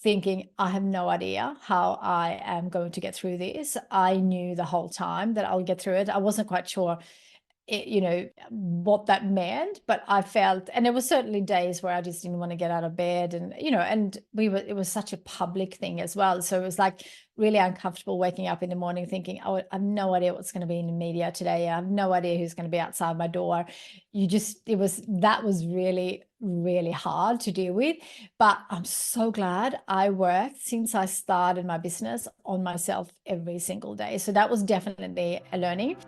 thinking, I have no idea how I am going to get through this. I knew the whole time that I'll get through it. I wasn't quite sure what that meant, but I felt, and there were certainly days where I just didn't want to get out of bed, and it was such a public thing as well, so it was like really uncomfortable waking up in the morning thinking, oh, I have no idea what's going to be in the media today. I have no idea who's going to be outside my door. That was really, really hard to deal with, but I'm so glad I worked since I started my business on myself every single day. So that was definitely a learning.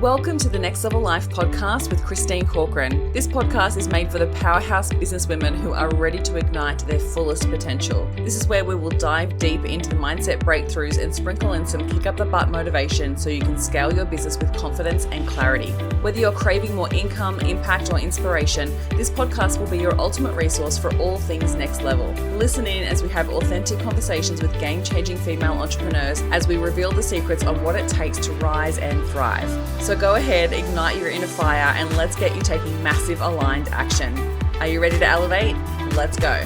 Welcome to the Next Level Life podcast with Kristina Karlsson. This podcast is made for the powerhouse businesswomen who are ready to ignite their fullest potential. This is where we will dive deep into the mindset breakthroughs and sprinkle in some kick up the butt motivation so you can scale your business with confidence and clarity. Whether you're craving more income, impact, or inspiration, this podcast will be your ultimate resource for all things next level. Listen in as we have authentic conversations with game-changing female entrepreneurs as we reveal the secrets on what it takes to rise and thrive. So go ahead, ignite your inner fire, and let's get you taking massive aligned action. Are you ready to elevate? Let's go.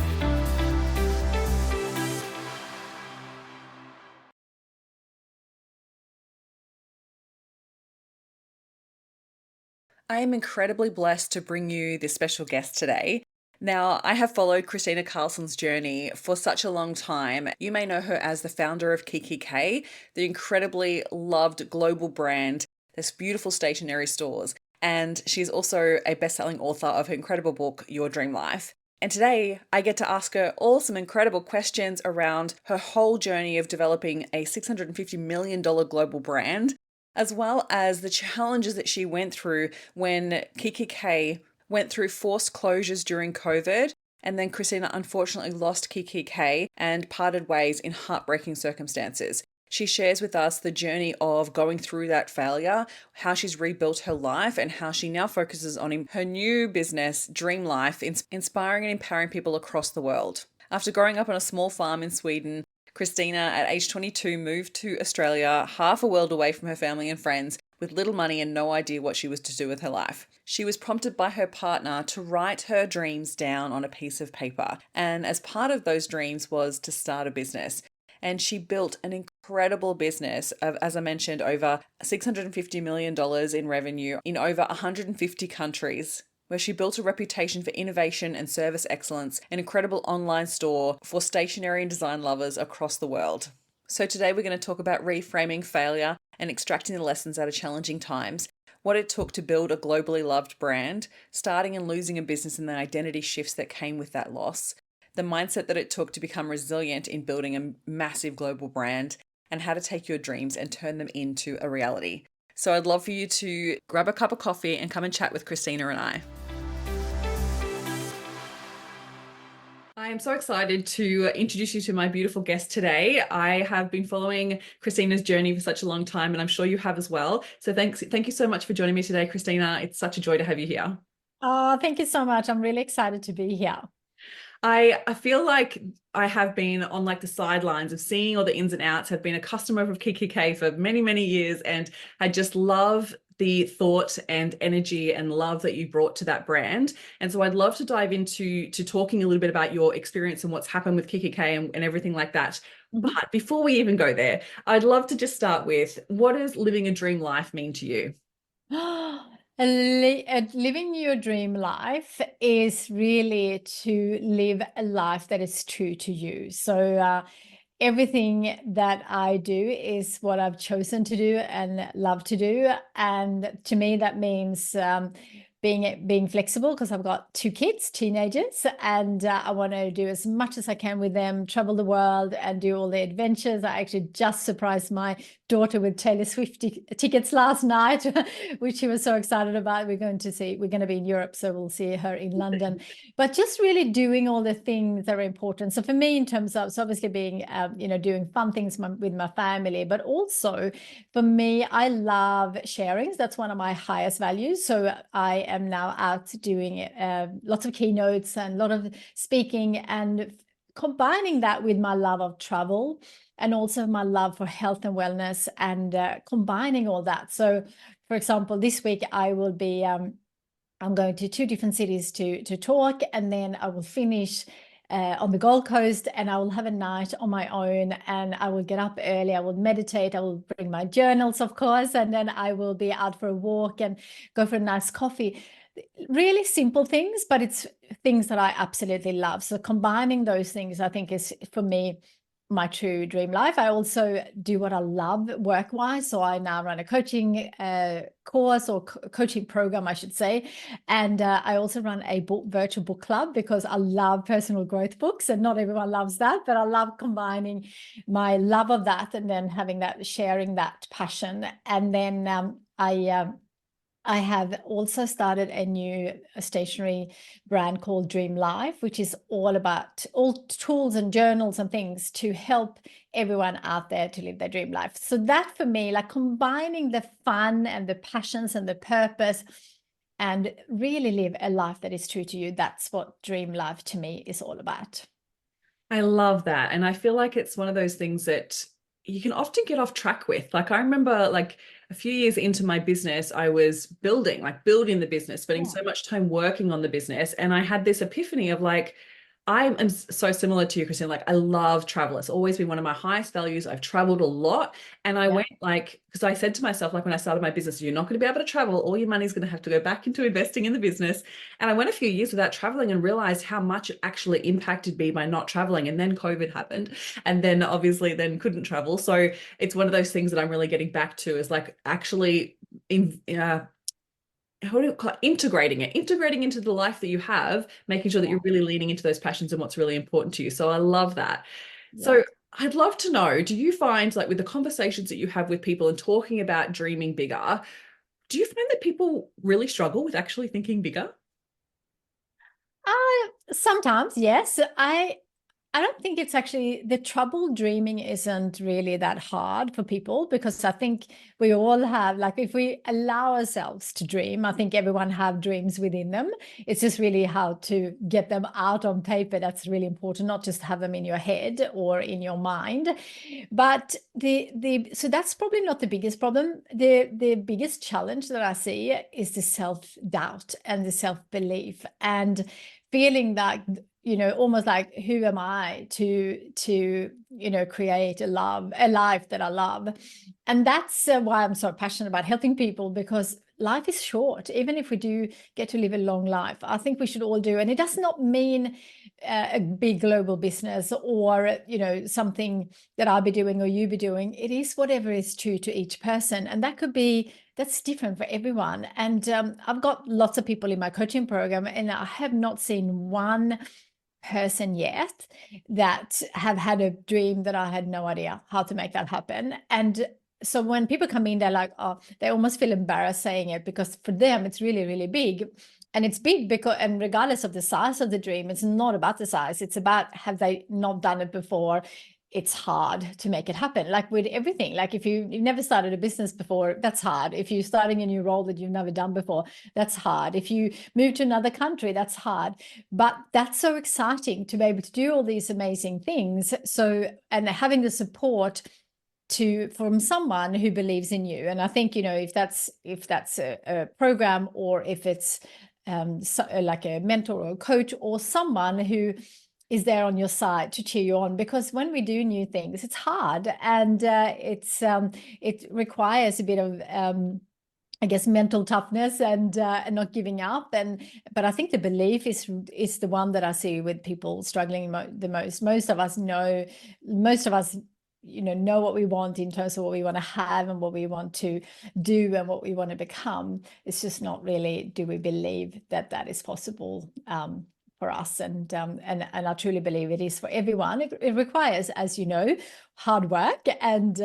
I am incredibly blessed to bring you this special guest today. Now, I have followed Kristina Karlsson's journey for such a long time. You may know her as the founder of Kikki K, the incredibly loved global brand. There's beautiful stationery stores, and she's also a best-selling author of her incredible book, Your Dream Life. And today I get to ask her all some incredible questions around her whole journey of developing a $650 million global brand, as well as the challenges that she went through when Kikki K went through forced closures during COVID. And then Kristina unfortunately lost Kikki K and parted ways in heartbreaking circumstances. She shares with us the journey of going through that failure, how she's rebuilt her life, and how she now focuses on her new business, Dream Life, inspiring and empowering people across the world. After growing up on a small farm in Sweden, Kristina, at age 22, moved to Australia, half a world away from her family and friends, with little money and no idea what she was to do with her life. She was prompted by her partner to write her dreams down on a piece of paper, and as part of those dreams was to start a business. And she built an incredible business of, as I mentioned, over $650 million in revenue in over 150 countries, where she built a reputation for innovation and service excellence, an incredible online store for stationery and design lovers across the world. So today we're going to talk about reframing failure and extracting the lessons out of challenging times, what it took to build a globally loved brand, starting and losing a business and the identity shifts that came with that loss, the mindset that it took to become resilient in building a massive global brand, and how to take your dreams and turn them into a reality. So I'd love for you to grab a cup of coffee and come and chat with Kristina and I. I am so excited to introduce you to my beautiful guest today. I have been following Kristina's journey for such a long time, and I'm sure you have as well. So thank you so much for joining me today, Kristina. It's such a joy to have you here. Oh, thank you so much. I'm really excited to be here. I feel like I have been on like the sidelines of seeing all the ins and outs, have been a customer of Kikki K for many, many years, and I just love the thought and energy and love that you brought to that brand. And so I'd love to dive into talking a little bit about your experience and what's happened with Kikki K and everything like that. But before we even go there, I'd love to just start with, what does living a dream life mean to you? Living your dream life is really to live a life that is true to you. So everything that I do is what I've chosen to do and love to do. And to me, that means being flexible, because I've got two kids, teenagers, and I want to do as much as I can with them, travel the world and do all the adventures. I actually just surprised my daughter with Taylor Swift tickets last night, which she was so excited about. We're going to be in Europe, so we'll see her in London. But just really doing all the things that are important. So for me, in terms of, so obviously being, doing fun things with my family, but also for me, I love sharing. That's one of my highest values. So I am now out doing lots of keynotes and a lot of speaking, and combining that with my love of travel and also my love for health and wellness, and combining all that. So, for example, this week I will be I'm going to two different cities to talk, and then I will finish on the Gold Coast, and I will have a night on my own, and I will get up early, I will meditate, I will bring my journals, of course, and then I will be out for a walk and go for a nice coffee. Really simple things, but it's things that I absolutely love. So combining those things, I think, is for me my true dream life. I also do what I love work-wise. So I now run a coaching course, or coaching program, I should say. And I also run a virtual book club, because I love personal growth books, and not everyone loves that, but I love combining my love of that and then having that, sharing that passion. And then I have also started a new stationery brand called Dream Life, which is all about all tools and journals and things to help everyone out there to live their dream life. So that, for me, like combining the fun and the passions and the purpose, and really live a life that is true to you, that's what Dream Life to me is all about. I love that. And I feel like it's one of those things that you can often get off track with. Like, I remember, like, a few years into my business, I was building the business, spending so much time working on the business. And I had this epiphany of, like, I am so similar to you, Kristina. Like, I love travel. It's always been one of my highest values. I've traveled a lot. And I went, like, because I said to myself, like, when I started my business, you're not going to be able to travel. All your money is going to have to go back into investing in the business. And I went a few years without traveling and realized how much it actually impacted me by not traveling. And then COVID happened. And then obviously then couldn't travel. So it's one of those things that I'm really getting back to, is like actually how do you call it? Integrating into the life that you have, making sure that you're really leaning into those passions and what's really important to you. So I love that. Yeah. So I'd love to know, do you find, like, with the conversations that you have with people and talking about dreaming bigger, do you find that people really struggle with actually thinking bigger? Sometimes, yes. I don't think it's actually, the trouble dreaming isn't really that hard for people, because I think we all have, like, if we allow ourselves to dream, I think everyone have dreams within them. It's just really how to get them out on paper. That's really important, not just have them in your head or in your mind. But so that's probably not the biggest problem. The biggest challenge that I see is the self-doubt and the self-belief, and feeling that, almost like, who am I to create a life that I love? And that's why I'm so passionate about helping people, because life is short. Even if we do get to live a long life, I think we should all do. And it does not mean a big global business, or something that I'll be doing or you be doing. It is whatever is true to each person, and that's different for everyone. And I've got lots of people in my coaching program, and I have not seen one person yet that have had a dream that I had no idea how to make that happen. And so when people come in, they're like, oh, they almost feel embarrassed saying it, because for them it's really, really big. And it's big because, and regardless of the size of the dream, it's not about the size. It's about, have they not done it before? It's hard to make it happen. Like with everything, like if you've never started a business before, that's hard. If you're starting a new role that you've never done before, that's hard. If you move to another country, that's hard. But that's so exciting to be able to do all these amazing things. So, and having the support from someone who believes in you. And I think, if that's a program, or if it's like a mentor or a coach, or someone who is there on your side to cheer you on, because when we do new things, it's hard, and it requires a bit of I guess mental toughness, and not giving up. But I think the belief is the one that I see with people struggling the most. Most of us know what we want in terms of what we want to have and what we want to do and what we want to become. It's just not really, do we believe that that is possible for us? And I truly believe it is for everyone. It requires, as you know, hard work and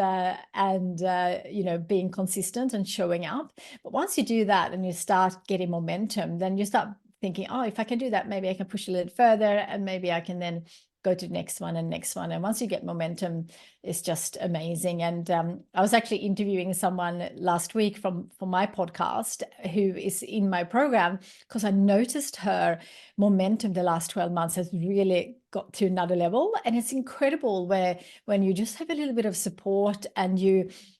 being consistent and showing up. But once you do that and you start getting momentum, then you start thinking, oh, if I can do that, maybe I can push a little further, and maybe I can then go to the next one and next one. And once you get momentum, it's just amazing. And I was actually interviewing someone last week from my podcast who is in my program, because I noticed her momentum the last 12 months has really got to another level. And it's incredible when you just have a little bit of support, and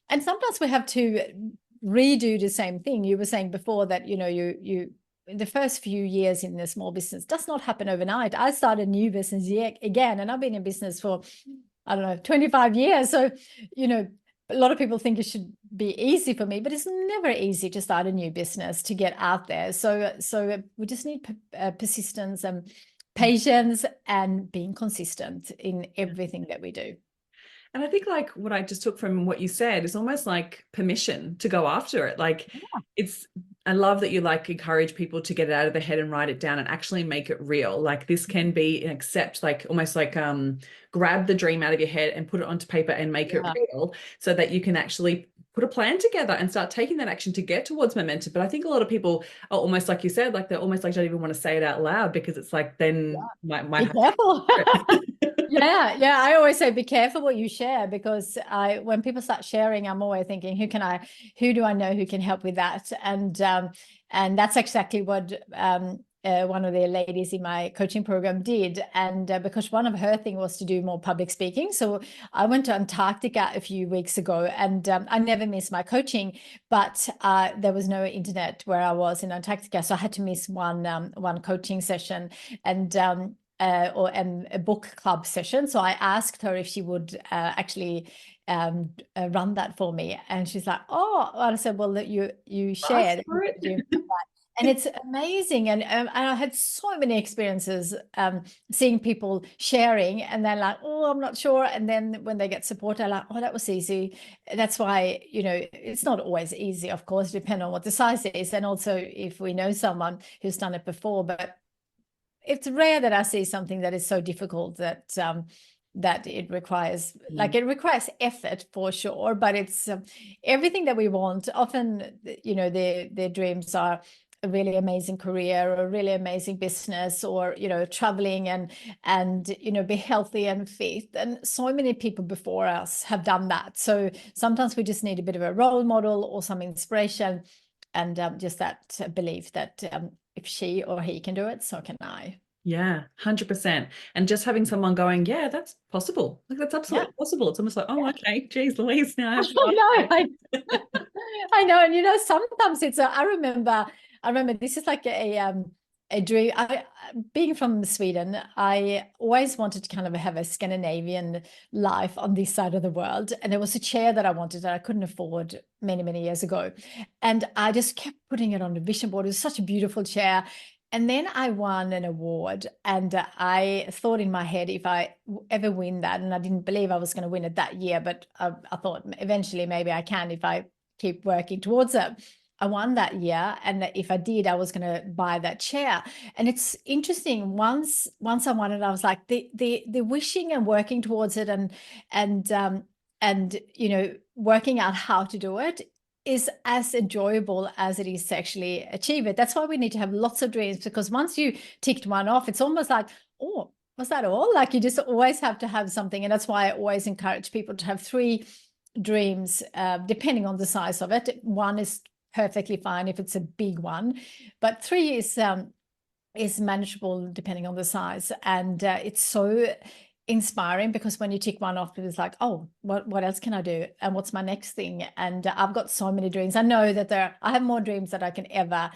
sometimes we have to redo the same thing. You were saying before that, you the first few years in a small business does not happen overnight. I started a new business again, and I've been in business for, I don't know, 25 years. So, you know, a lot of people think it should be easy for me, but it's never easy to start a new business, to get out there. So we just need persistence and patience and being consistent in everything that we do. And I think like what I just took from what you said is almost like permission to go after it. Like I love that you like encourage people to get it out of their head and write it down and actually make it real. Like this can be accept, like almost like grab the dream out of your head and put it onto paper and make it real, so that you can actually put a plan together and start taking that action to get towards momentum. But I think a lot of people are almost like you said, like they're almost like don't even want to say it out loud, because it's like then might Be careful. Yeah. I always say be careful what you share, because when people start sharing, I'm always thinking, who do I know who can help with that? And that's exactly what one of the ladies in my coaching program did. And because one of her thing was to do more public speaking. So I went to Antarctica a few weeks ago, and I never miss my coaching, but there was no internet where I was in Antarctica. So I had to miss one coaching session and a book club session. So I asked her if she would actually run that for me. And she's like, oh, I said, well, you shared. And it's amazing. And I had so many experiences seeing people sharing, and they're like, oh, I'm not sure. And then when they get support, they're like, oh, that was easy. That's why, you know, it's not always easy, of course, depending on what the size is. And also if we know someone who's done it before, but it's rare that I see something that is so difficult that that it requires like it requires effort for sure, but it's everything that we want. Often, you know, their dreams are a really amazing career or a really amazing business, or, you know, traveling and you know, be healthy and fit. And so many people before us have done that. So sometimes we just need a bit of a role model or some inspiration, and just that belief that if she or he can do it, so can I. Yeah, 100%. And just having someone going, yeah, that's possible. Like that's absolutely possible. It's almost like, oh, okay, geez, Louise, now I have I know. And you know, sometimes it's I remember this is like a dream. Being from Sweden, I always wanted to kind of have a Scandinavian life on this side of the world. And there was a chair that I wanted that I couldn't afford many years ago. And I just kept putting it on the vision board. It was such a beautiful chair. And then I won an award, and I thought in my head, if I ever win that, and I didn't believe I was going to win it that year, but I thought eventually maybe I can if I keep working towards it. I won that year, and if I did, I was going to buy that chair. And it's interesting. Once I won it, I was like the wishing and working towards it, and you know, working out how to do it is as enjoyable as it is to actually achieve it. That's why we need to have lots of dreams, because once you ticked one off, it's almost like, oh, was that all? Like you just always have to have something. And that's why I always encourage people to have 3 dreams, depending on the size of it. 1 is perfectly fine if it's a big one, but 3 is manageable depending on the size. And it's so inspiring, because when you tick one off, it's like, oh, what else can I do, and what's my next thing? And I've got so many dreams. I know that I have more dreams than I can ever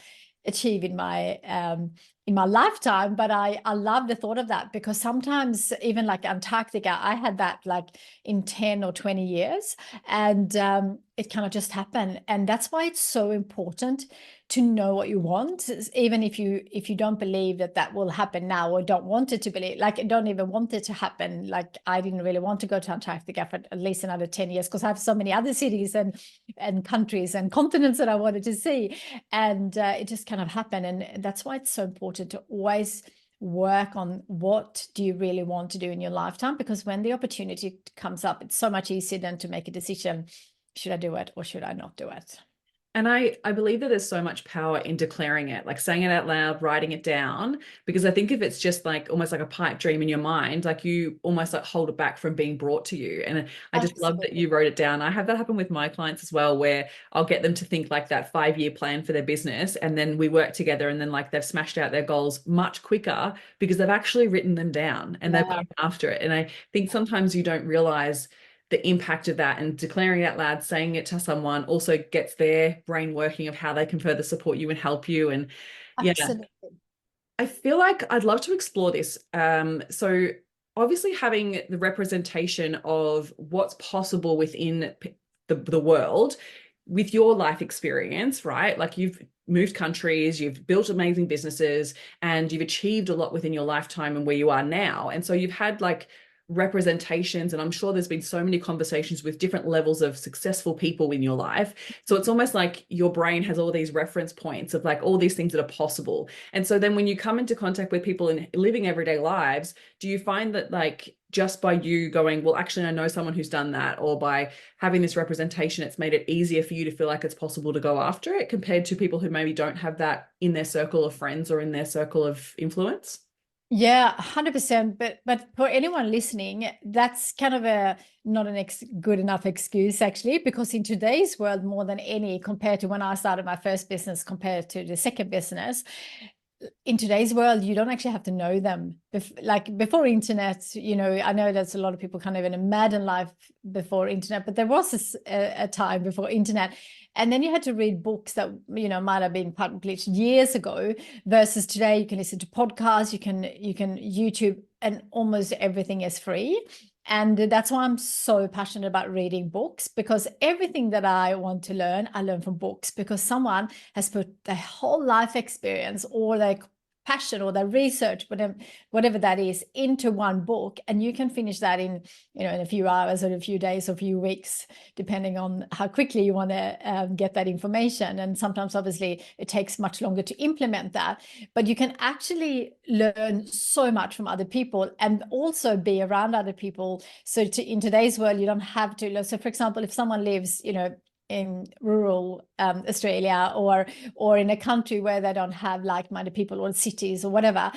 achieve in my lifetime, but I love the thought of that, because sometimes even like Antarctica, I had that like in 10 or 20 years, and it kind of just happened. And that's why it's so important to know what you want, even if you don't believe that will happen now, or don't want it to believe, like don't even want it to happen. Like I didn't really want to go to Antarctica for at least another 10 years, because I have so many other cities and countries and continents that I wanted to see, and it just kind of happened. And that's why it's so important to always work on what do you really want to do in your lifetime, because when the opportunity comes up, it's so much easier than to make a decision. Should I do it or should I not do it? And I believe that there's so much power in declaring it, like saying it out loud, writing it down, because I think if it's just like almost like a pipe dream in your mind, like you almost like hold it back from being brought to you. And I just love that you wrote it down. I have that happen with my clients as well, where I'll get them to think like that 5-year plan for their business. And then we work together, and then like they've smashed out their goals much quicker because they've actually written them down and they've gone after it. And I think sometimes you don't realize the impact of that, and declaring it out loud, saying it to someone also gets their brain working of how they can further support you and help you. And Yeah. Absolutely. I feel like I'd love to explore this. So obviously having the representation of what's possible within the world with your life experience, right? Like you've moved countries, you've built amazing businesses, and you've achieved a lot within your lifetime and where you are now. And so you've had like representations, and I'm sure there's been so many conversations with different levels of successful people in your life. So it's almost like your brain has all these reference points of like all these things that are possible. And so then when you come into contact with people and living everyday lives, do you find that like just by you going, well, actually, I know someone who's done that, or by having this representation, it's made it easier for you to feel like it's possible to go after it compared to people who maybe don't have that in their circle of friends or in their circle of influence? Yeah, 100%. But for anyone listening, that's kind of a not an good enough excuse actually, because in today's world, more than any, compared to when I started my first business, compared to the second business, in today's world, you don't actually have to know them. Like before internet, you know, I know there's a lot of people kind of in a madden life before internet, but there was a time before internet. And then you had to read books that, you know, might have been published years ago, versus today you can listen to podcasts, you can YouTube, and almost everything is free. And that's why I'm so passionate about reading books, because everything that I want to learn, I learn from books, because someone has put their whole life experience or their passion or their research, whatever that is, into one book. And you can finish that in, you know, in a few hours or a few days or a few weeks, depending on how quickly you want to get that information. And sometimes, obviously, it takes much longer to implement that. But you can actually learn so much from other people and also be around other people. So in today's world, you don't have to. So, for example, if someone lives, you know, in rural Australia, or in a country where they don't have like-minded people, or cities or whatever,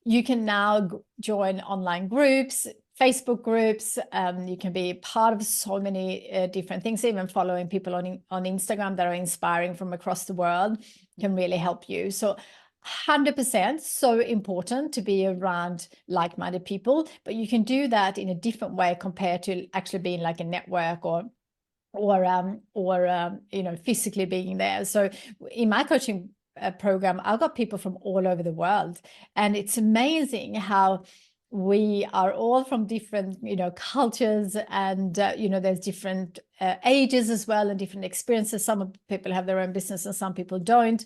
you can now join online groups, Facebook groups. You can be part of so many different things. Even following people on Instagram that are inspiring from across the world can really help you. So 100% so important to be around like-minded people, but you can do that in a different way compared to actually being like a network or you know, physically being there. So in my coaching program, I've got people from all over the world, and it's amazing how we are all from different, you know, cultures, and you know, there's different ages as well, and different experiences. Some people have their own business and some people don't,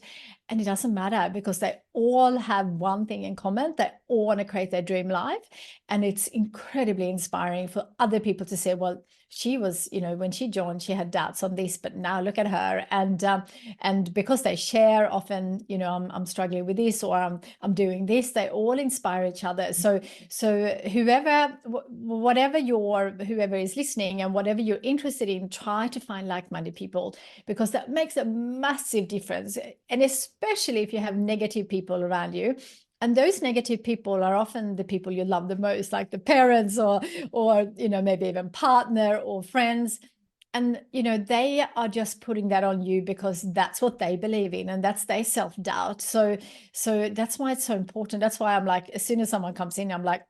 and it doesn't matter, because they all have one thing in common: they all want to create their dream life. And it's incredibly inspiring for other people to say, well, she was, you know, when she joined, she had doubts on this, but now look at her. And because they share often, you know, I'm struggling with this, or I'm doing this, they all inspire each other. So whoever is listening, and whatever you're interested in, try to find like-minded people, because that makes a massive difference. And especially if you have negative people around you. And those negative people are often the people you love the most, like the parents, or you know, maybe even partner or friends. And you know, they are just putting that on you because that's what they believe in, and that's their self-doubt. So that's why it's so important. That's why I'm like, as soon as someone comes in, I'm like,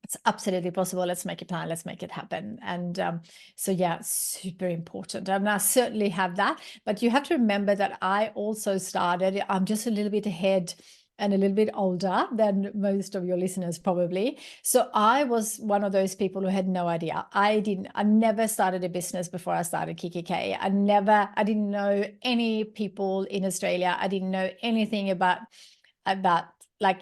it's absolutely possible. Let's make a plan. Let's make it happen. And so yeah, super important. And I certainly have that. But you have to remember that I also started, I'm just a little bit ahead and a little bit older than most of your listeners probably. So I was one of those people who had no idea. I never started a business before I started Kikki K. I didn't know any people in Australia. I didn't know anything about like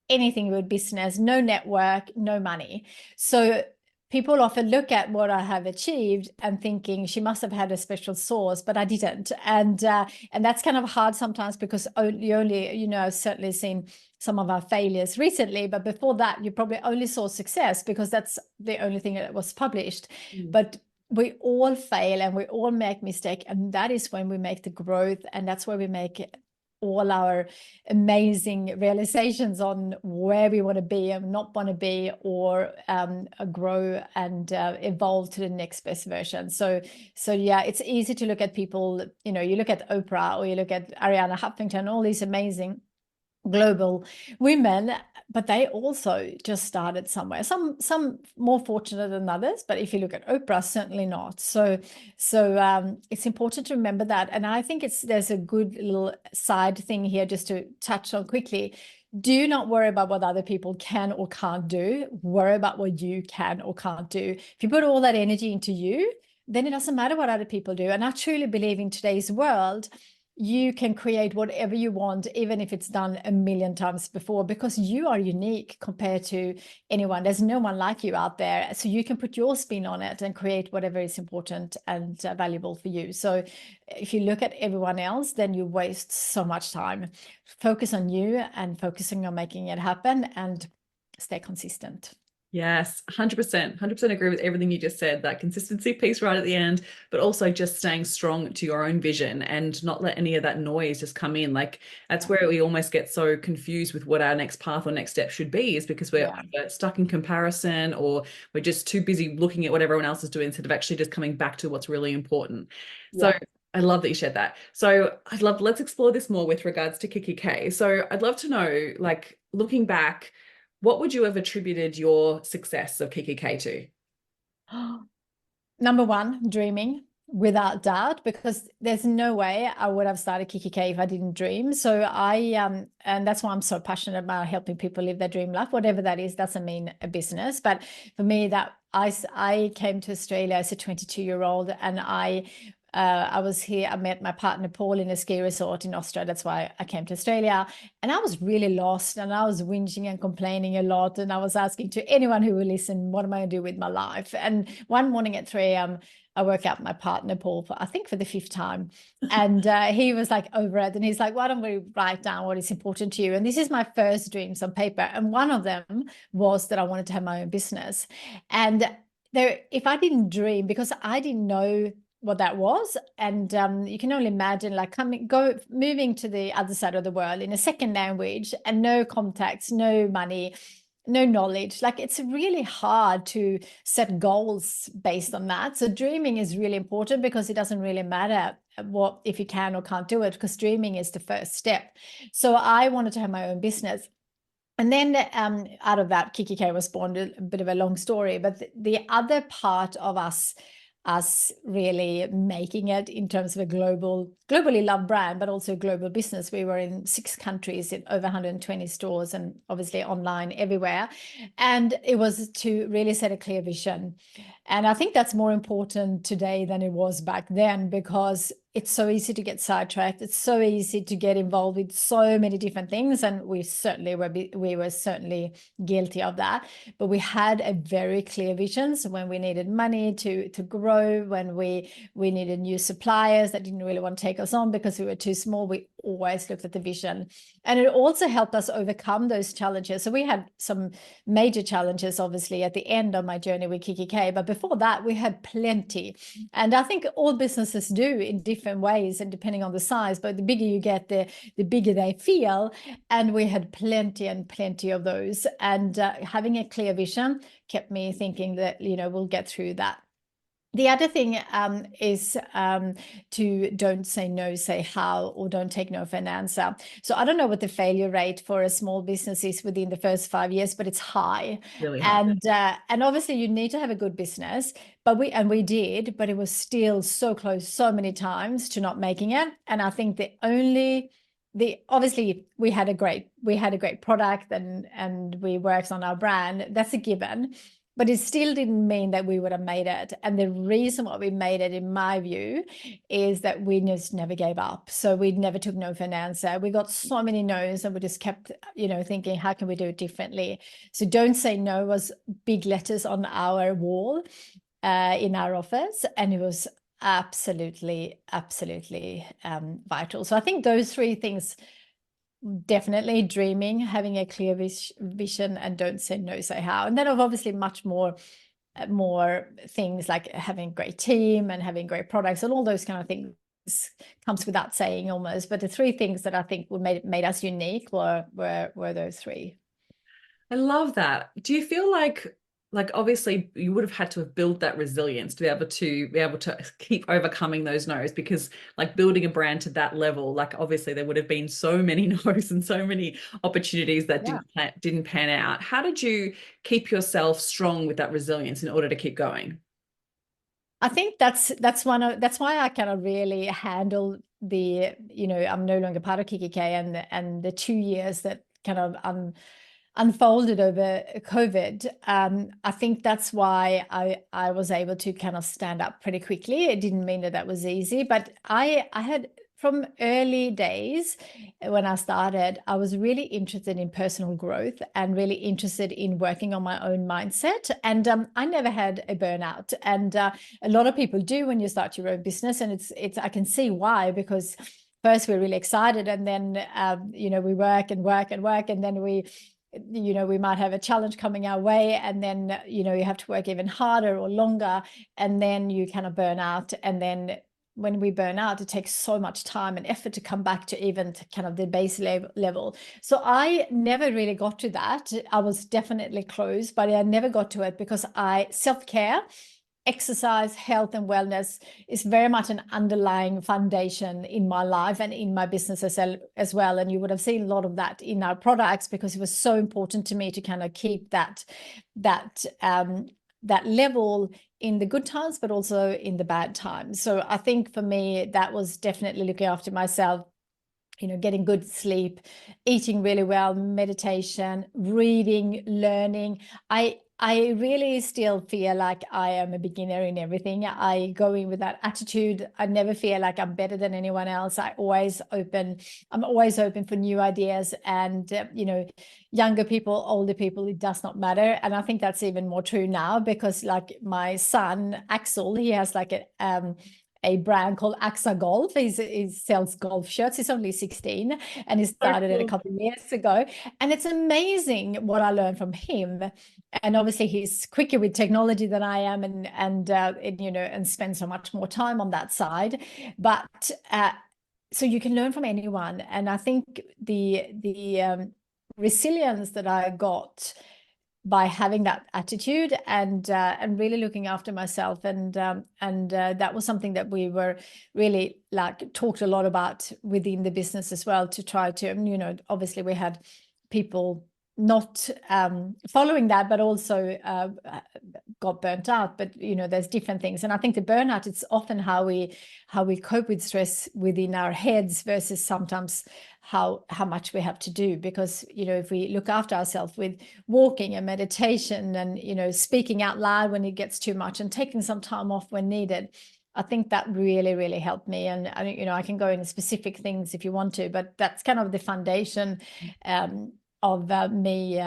anything with business, no network, no money. So people often look at what I have achieved and thinking she must have had a special source, but I didn't. And that's kind of hard sometimes, because you only, you know, I've certainly seen some of our failures recently, but before that, you probably only saw success because that's the only thing that was published. But we all fail and we all make mistakes, and that is when we make the growth, and that's where we make all our amazing realizations on where we want to be and not want to be, or grow and evolve to the next best version. So yeah, it's easy to look at people, you know, you look at Oprah or you look at Ariana Huffington, all these amazing global women, but they also just started somewhere. Some more fortunate than others, but if you look at Oprah, certainly not. So it's important to remember that. And I think there's a good little side thing here just to touch on quickly. Do not worry about what other people can or can't do. Worry about what you can or can't do. If you put all that energy into you, then it doesn't matter what other people do. And I truly believe in today's world, you can create whatever you want, even if it's done a million times before, because you are unique compared to anyone. There's no one like you out there. So you can put your spin on it and create whatever is important and valuable for you. So if you look at everyone else, then you waste so much time. Focus on you and focusing on making it happen and stay consistent. Yes, 100% agree with everything you just said, that consistency piece right at the end, but also just staying strong to your own vision and not let any of that noise just come in. Like that's where we almost get so confused with what our next path or next step should be, is because we're either stuck in comparison or we're just too busy looking at what everyone else is doing instead of actually just coming back to what's really important. So I love that you shared that. So let's explore this more with regards to Kikki K. So I'd love to know, like looking back, what would you have attributed your success of Kikki K to? Number one, dreaming, without doubt, because there's no way I would have started Kikki K if I didn't dream. So and that's why I'm so passionate about helping people live their dream life, whatever that is. Doesn't mean a business, but for me, that I came to Australia as a 22-year-old, and I was here. I met my partner Paul in a ski resort in Austria. That's why I came to Australia. And I was really lost, and I was whinging and complaining a lot. And I was asking to anyone who will listen, what am I going to do with my life? And one morning at 3 a.m., I woke up my partner Paul for, I think, for the 5th time. And he was like over it. And he's like, why don't we write down what is important to you? And this is my first dreams on paper. And one of them was that I wanted to have my own business. And if I didn't dream, because I didn't know what that was, and you can only imagine like moving to the other side of the world in a second language and no contacts, no money, no knowledge. Like it's really hard to set goals based on that. So dreaming is really important, because it doesn't really matter what if you can or can't do it, because dreaming is the first step. So I wanted to have my own business. And then out of that, Kikki K was born. A bit of a long story, but the other part of us really making it in terms of a globally loved brand, but also a global business. We were in 6 countries, in over 120 stores, and obviously online everywhere. And it was to really set a clear vision. And I think that's more important today than it was back then, because it's so easy to get sidetracked. It's so easy to get involved with so many different things. And we were certainly guilty of that. But we had a very clear vision. So when we needed money to grow, when we needed new suppliers that didn't really want to take us on because we were too small, we always looked at the vision. And it also helped us overcome those challenges. So we had some major challenges, obviously, at the end of my journey with Kikki K. But before that, we had plenty. And I think all businesses do in different ways and depending on the size. But the bigger you get, the bigger they feel. And we had plenty and plenty of those. And having a clear vision kept me thinking that, we'll get through that. The other thing is to don't say no, say how, or don't take no for an answer. So I don't know what the failure rate for a small business is within the first 5 years, but it's high. Really high. And obviously you need to have a good business, but we did, but it was still so close so many times to not making it. And I think obviously we had a great product and we worked on our brand. That's a given. But it still didn't mean that we would have made it. And the reason why we made it, in my view, is that we just never gave up. So we never took no for an answer. We got so many no's and we just kept, thinking, how can we do it differently? So don't say no was big letters on our wall in our office. And it was absolutely vital. So I think those 3 things, definitely dreaming, having a clear vision, and don't say no, say how. And then obviously much more things like having a great team and having great products and all those kind of things comes without saying almost. But the 3 things that I think made us unique were those 3. I love that. Do you feel like like obviously you would have had to have built that resilience to be able to keep overcoming those no's, because like building a brand to that level, like obviously there would have been so many no's and so many opportunities that didn't pan out. How did you keep yourself strong with that resilience in order to keep going? I think that's why I kind of really handle the, I'm no longer part of Kikki K, and the 2 years that kind of unfolded over COVID. I think that's why I was able to kind of stand up pretty quickly. It didn't mean that that was easy, but I had, from early days when I started, I was really interested in personal growth and really interested in working on my own mindset. And I never had a burnout. And a lot of people do when you start your own business. And it's I can see why, because first we're really excited, and then we work and work and work, and then we might have a challenge coming our way, and then you have to work even harder or longer, and then you kind of burn out. And then when we burn out, it takes so much time and effort to come back to even to kind of the base level. So I never really got to that. I was definitely close, but I never got to it because self-care, exercise, health, and wellness is very much an underlying foundation in my life and in my business as well. And you would have seen a lot of that in our products, because it was so important to me to kind of keep that level in the good times, but also in the bad times. So I think for me, that was definitely looking after myself, getting good sleep, eating really well, meditation, reading, learning. I really still feel like I am a beginner in everything. I go in with that attitude. I never feel like I'm better than anyone else. I'm always open for new ideas, and younger people, older people, it does not matter. And I think that's even more true now, because like my son Axel, he has like a brand called AXA Golf. He sells golf shirts. He's only 16, and he started it a couple of years ago. And it's amazing what I learned from him. And obviously he's quicker with technology than I am, and spend so much more time on that side. But so you can learn from anyone. And I think the resilience that I got by having that attitude and really looking after myself, and that was something that we were really like talked a lot about within the business as well, to try to, obviously we had people not following that, but also got burnt out. But there's different things, and I think the burnout, it's often how we cope with stress within our heads versus sometimes how much we have to do. Because if we look after ourselves with walking and meditation, and speaking out loud when it gets too much, and taking some time off when needed, I think that really, really helped me. And I can go into specific things if you want to, but that's kind of the foundation of me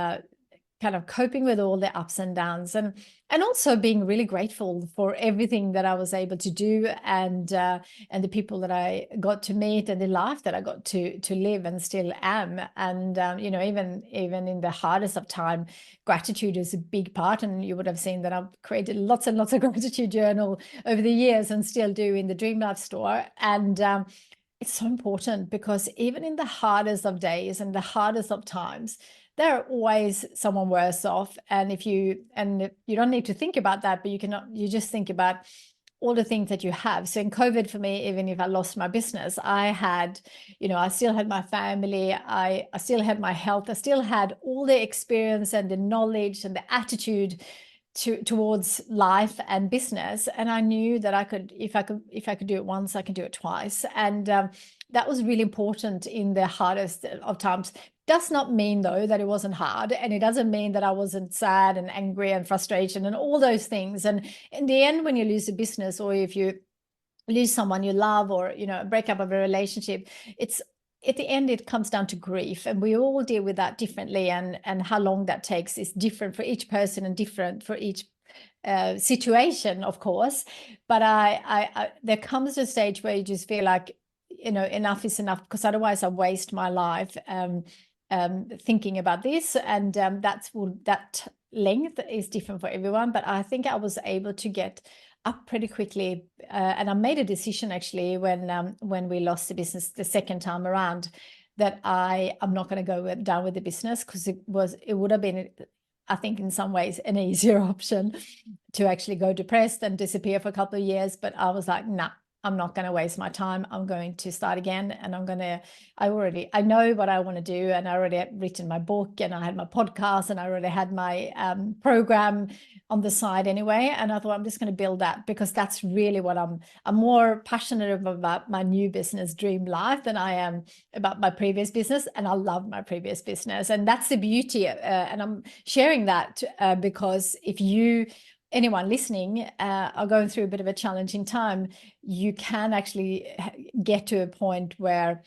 kind of coping with all the ups and downs, and also being really grateful for everything that I was able to do, and the people that I got to meet, and the life that I got to live and still am. And even in the hardest of time, gratitude is a big part. And you would have seen that I've created lots and lots of gratitude journal over the years, and still do in the Dream Life store. And it's so important, because even in the hardest of days and the hardest of times, there are always someone worse off. And you don't need to think about that, but you just think about all the things that you have. So in COVID for me, even if I lost my business, I still had my family, I still had my health, I still had all the experience and the knowledge and the attitude towards life and business. And I knew that if I could do it once, I can do it twice. And that was really important in the hardest of times. Does not mean though that it wasn't hard, and it doesn't mean that I wasn't sad and angry and frustration and all those things. And in the end, when you lose a business, or if you lose someone you love, or break up of a relationship, it's at the end, it comes down to grief, and we all deal with that differently, and how long that takes is different for each person and different for each situation, of course. But I there comes a stage where you just feel like enough is enough, because otherwise I waste my life thinking about this. And that length is different for everyone, but I think I was able to get up pretty quickly, and I made a decision actually when we lost the business the second time around, that I'm not going to go down with the business, because it would have been I think in some ways an easier option to actually go depressed and disappear for a couple of years. But I was like, nah, I'm not going to waste my time. I'm going to start again. And I know what I want to do. And I already had written my book, and I had my podcast, and I already had my program on the side anyway. And I thought, I'm just going to build that, because that's really what I'm more passionate about my new business, Dream Life, than I am about my previous business. And I love my previous business. And that's the beauty. And I'm sharing that because if anyone listening are going through a bit of a challenging time, you can actually get to a point where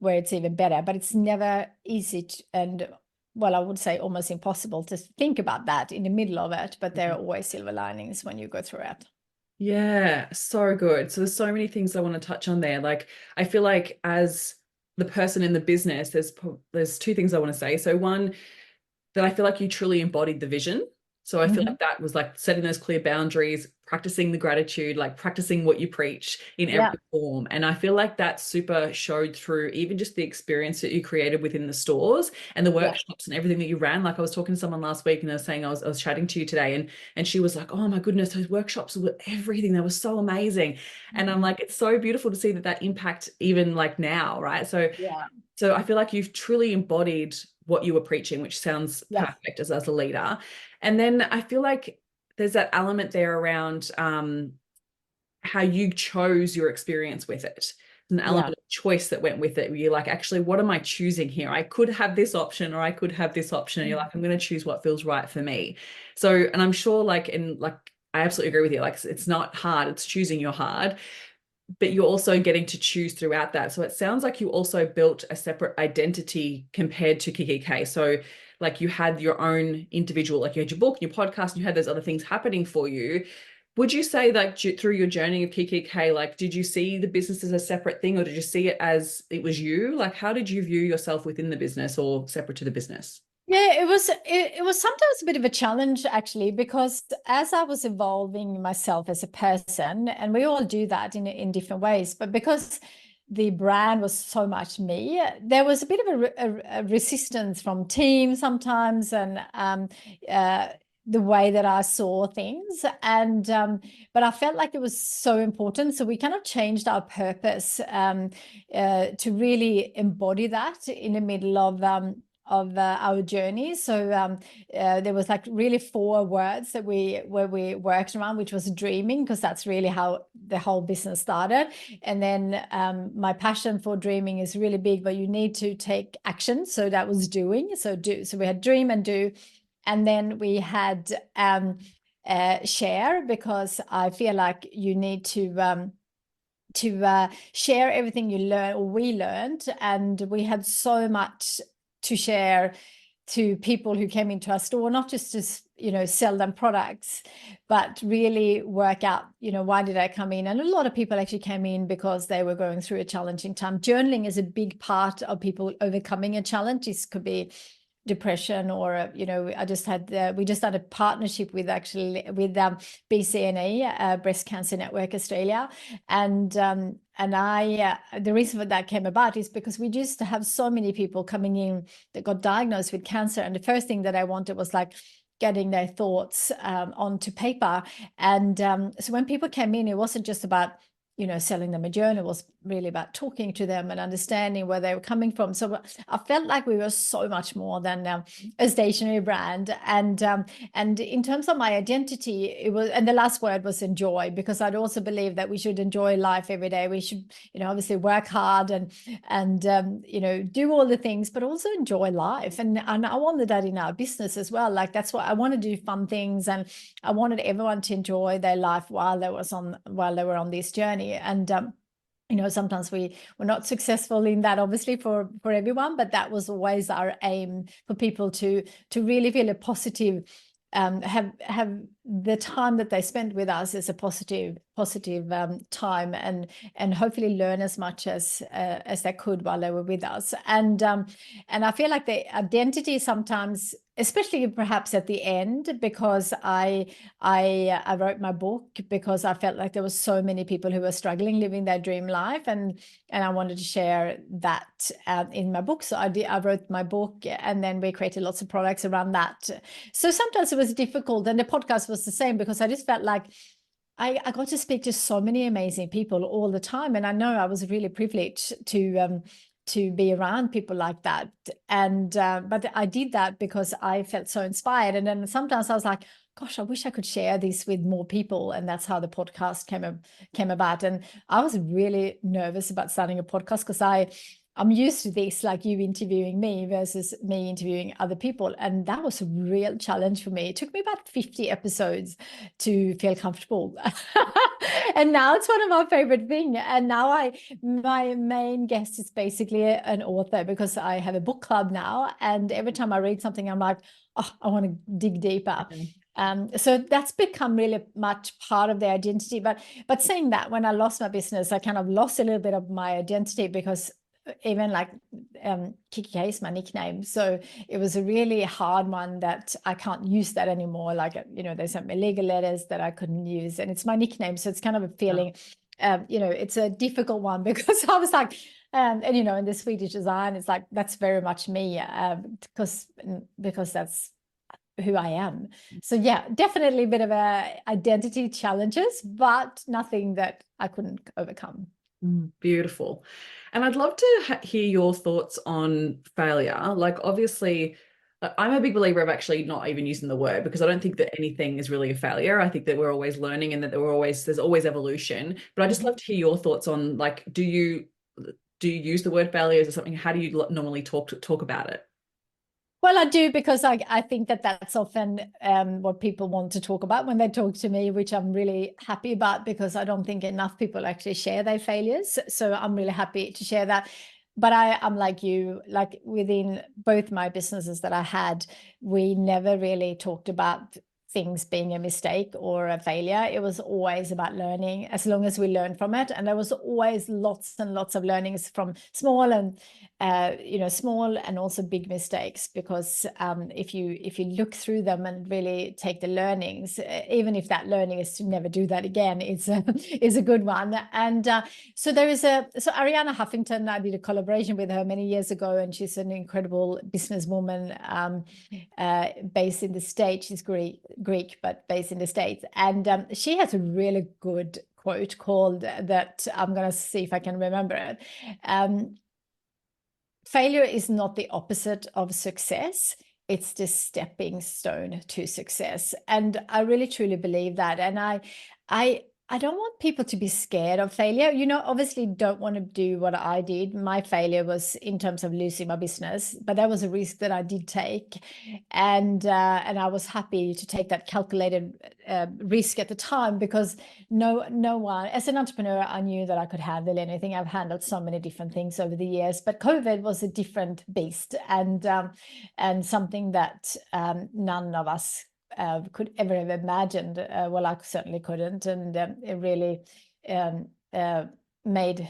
it's even better. But it's never easy and, well, I would say almost impossible to think about that in the middle of it, but there are always silver linings when you go through it. Yeah, so good. So there's so many things I want to touch on there. Like, I feel like as the person in the business, there's two things I want to say. So one, that I feel like you truly embodied the vision. So I feel like that was like setting those clear boundaries, practicing the gratitude, like practicing what you preach in every form. And I feel like that super showed through even just the experience that you created within the stores and the workshops and everything that you ran. Like, I was talking to someone last week, and they were saying, I was chatting to you today, and she was like, oh my goodness, those workshops were everything. They were so amazing. And I'm like, it's so beautiful to see that impact even like now, right? So I feel like you've truly embodied what you were preaching, which sounds perfect as a leader. And then I feel like there's that element there around how you chose your experience with it. An element of choice that went with it. Where you're like, actually, what am I choosing here? I could have this option, or I could have this option. And you're like, I'm going to choose what feels right for me. So, and I'm sure I absolutely agree with you. Like, it's not hard. It's choosing your hard, but you're also getting to choose throughout that. So it sounds like you also built a separate identity compared to Kikki K. So like, you had your own individual, like you had your book, your podcast, and you had those other things happening for you. Would you say that through your journey of Kikki K, like, did you see the business as a separate thing, or did you see it as it was you? Like, how did you view yourself within the business or separate to the business? Yeah, it was sometimes a bit of a challenge, actually, because as I was evolving myself as a person, and we all do that in different ways, but because the brand was so much me, there was a bit of a resistance from team sometimes, and the way that I saw things. And but I felt like it was so important. So we kind of changed our purpose to really embody that in the middle of our journey. So there was like really 4 words that we worked around, which was dreaming, because that's really how the whole business started. And then my passion for dreaming is really big, but you need to take action. So that was doing. So we had dream and do. And then we had share, because I feel like you need to share everything you learn, or we learned, and we had so much to share to people who came into our store, not just to sell them products, but really work out why did I come in. And a lot of people actually came in because they were going through a challenging time. Journaling is a big part of people overcoming a challenge. This could be depression, or we just had a partnership with BCNA, Breast Cancer Network Australia, and the reason for that came about is because we used to have so many people coming in that got diagnosed with cancer, and the first thing that I wanted was like getting their thoughts onto paper. And so when people came in, it wasn't just about selling them a journal. Was really about talking to them and understanding where they were coming from. So I felt like we were so much more than a stationery brand. And in terms of my identity, it was, and the last word was enjoy, because I'd also believe that we should enjoy life every day. We should, obviously work hard and do all the things, but also enjoy life. And I wanted that in our business as well. Like, that's what I want to do, fun things, and I wanted everyone to enjoy their life while they were on this journey. And sometimes we're not successful in that, obviously, for everyone, but that was always our aim, for people to really feel a positive, have the time that they spent with us as a positive time, and hopefully learn as much as they could while they were with us. And I feel like the identity sometimes especially perhaps at the end, because I wrote my book because I felt like there was so many people who were struggling living their dream life, and I wanted to share that in my book. So I wrote my book, and then we created lots of products around that. So sometimes it was difficult, and the podcast was the same, because I just felt like I got to speak to so many amazing people all the time, and I know I was really privileged to be around people like that. And but I did that because I felt so inspired. And then sometimes I was like, gosh, I wish I could share this with more people. And that's how the podcast came about. And I was really nervous about starting a podcast, because I'm used to this, like you interviewing me versus me interviewing other people. And that was a real challenge for me. It took me about 50 episodes to feel comfortable. And now it's one of my favorite things. And now my main guest is basically an author, because I have a book club now. And every time I read something, I'm like, oh, I want to dig deeper. So that's become really much part of the identity. But saying that, when I lost my business, I kind of lost a little bit of my identity, because even like Kikki K is my nickname. So it was a really hard one that I can't use that anymore. Like, they sent me legal letters that I couldn't use, and it's my nickname. So it's kind of a feeling, it's a difficult one, because I was like, and in the Swedish design, it's like, that's very much me, because that's who I am. So yeah, definitely a bit of a identity challenges, but nothing that I couldn't overcome. Beautiful. And I'd love to hear your thoughts on failure. Like, obviously, I'm a big believer of actually not even using the word, because I don't think that anything is really a failure. I think that we're always learning, and that there's always evolution. But I just love to hear your thoughts on, like, do you use the word failure? Is it something? How do you normally talk about it? Well, I do, because I think that that's often what people want to talk about when they talk to me, which I'm really happy about, because I don't think enough people actually share their failures. So I'm really happy to share that. But I'm like you, like within both my businesses that I had, we never really talked about things being a mistake or a failure. It was always about learning, as long as we learn from it. And there was always lots and lots of learnings from small and small and also big mistakes, because if you look through them and really take the learnings, even if that learning is to never do that again, is a good one. And so Ariana Huffington, I did a collaboration with her many years ago, and she's an incredible businesswoman, based in the States. She's Greek, but based in the States. And she has a really good quote called that, I'm going to see if I can remember it. Failure is not the opposite of success. It's the stepping stone to success. And I really truly believe that. And I don't want people to be scared of failure. Obviously don't want to do what I did. My failure was in terms of losing my business, but that was a risk that I did take. And I was happy to take that calculated risk at the time, because no one, as an entrepreneur, I knew that I could handle anything. I've handled so many different things over the years, but COVID was a different beast, and something that none of us could ever have imagined. Well, I certainly couldn't, and it really made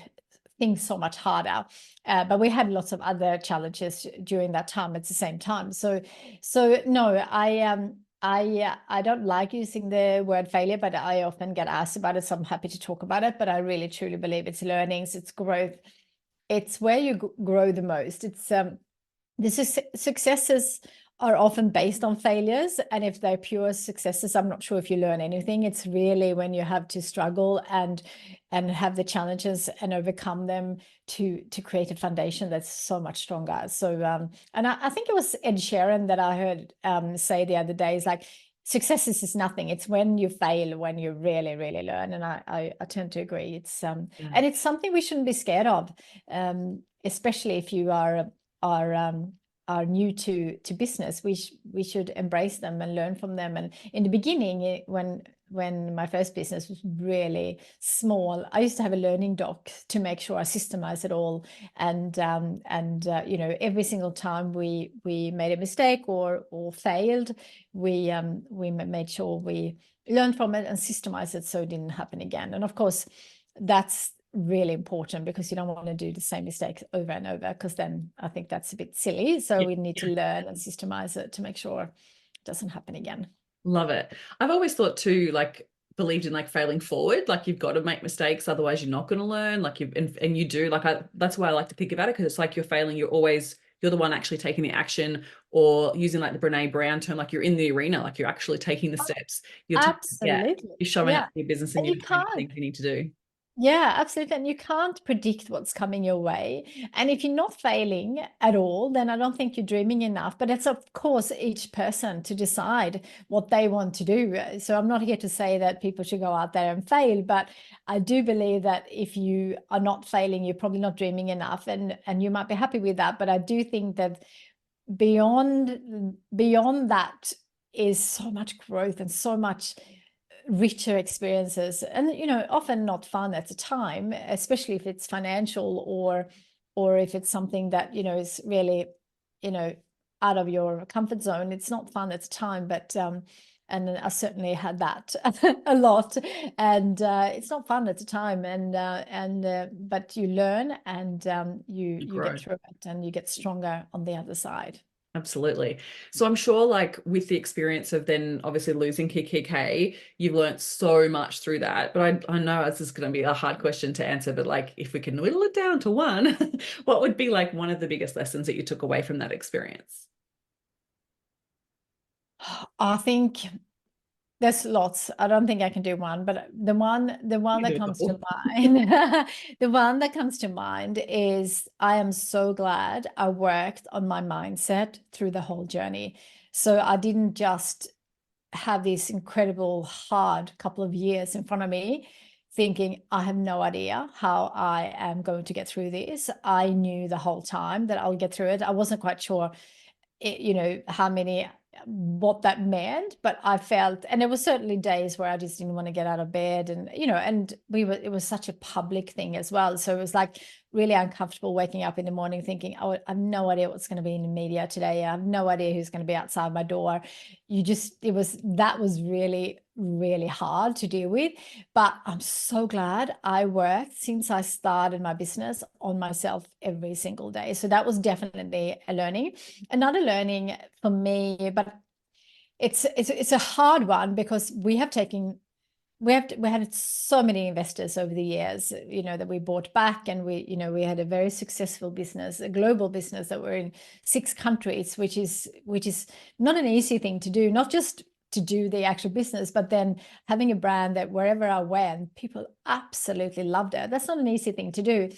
things so much harder. But we had lots of other challenges during that time at the same time. So no, I don't like using the word failure, but I often get asked about it, so I'm happy to talk about it. But I really truly believe it's learnings, it's growth, it's where you grow the most. It's successes are often based on failures, and if they're pure successes, I'm not sure if you learn anything. It's really when you have to struggle and have the challenges and overcome them to create a foundation that's so much stronger. So and I think it was Ed Sheeran that I heard say the other day, is like, success is nothing. It's when you fail, when you really, really learn. And I tend to agree. It's and it's something we shouldn't be scared of, especially if you are new to business. We should embrace them and learn from them. And in the beginning, when my first business was really small, I used to have a learning doc to make sure I systemized it all. And every single time we made a mistake or failed, we made sure we learned from it and systemized it so it didn't happen again. And of course, that's really important, because you don't want to do the same mistakes over and over, because then I think that's a bit silly. So we need to learn and systemize it to make sure it doesn't happen again. Love it. I've always thought too, like, believed in like failing forward, like you've got to make mistakes, otherwise you're not going to learn. Like and you do, like, that's why I like to think about it, because it's like you're failing, you're the one actually taking the action, or using like the Brene Brown term, like you're in the arena, like you're actually taking the steps. Absolutely. You're showing Yeah. up your business and And you're you doing the can't. things you need to do. Yeah, absolutely. And you can't predict what's coming your way. And if you're not failing at all, then I don't think you're dreaming enough. But it's, of course, each person to decide what they want to do. So I'm not here to say that people should go out there and fail, but I do believe that if you are not failing, you're probably not dreaming enough, and you might be happy with that. But I do think that beyond that is so much growth and so much richer experiences, and often not fun at the time, especially if it's financial, or if it's something that is really out of your comfort zone. It's not fun at the time, but and I certainly had that a lot, and it's not fun at the time, but you learn, and you Grow. get through it, and you get stronger on the other side. Absolutely. So I'm sure, like, with the experience of then obviously losing Kikki K, you've learned so much through that. But I know this is going to be a hard question to answer, but like, if we can whittle it down to one, what would be like one of the biggest lessons that you took away from that experience? I think there's lots. I don't think I can do one, but the one that comes to mind, the one that comes to mind is, I am so glad I worked on my mindset through the whole journey. So I didn't just have this incredible hard couple of years in front of me thinking I have no idea how I am going to get through this. I knew the whole time that I'll get through it. I wasn't quite sure what that meant, but I felt, and there were certainly days where I just didn't want to get out of bed, and it was such a public thing as well, so it was like really uncomfortable waking up in the morning thinking, oh, I have no idea what's going to be in the media today, I have no idea who's going to be outside my door. That was really, really hard to deal with. But I'm so glad I worked, since I started my business, on myself every single day. So that was definitely a learning. Another learning for me, but it's a hard one, because we had so many investors over the years, that we bought back, and we had a very successful business, a global business, that we're in 6 countries, which is not an easy thing to do, not just to do the actual business, but then having a brand that wherever I went, people absolutely loved it. That's not an easy thing to do.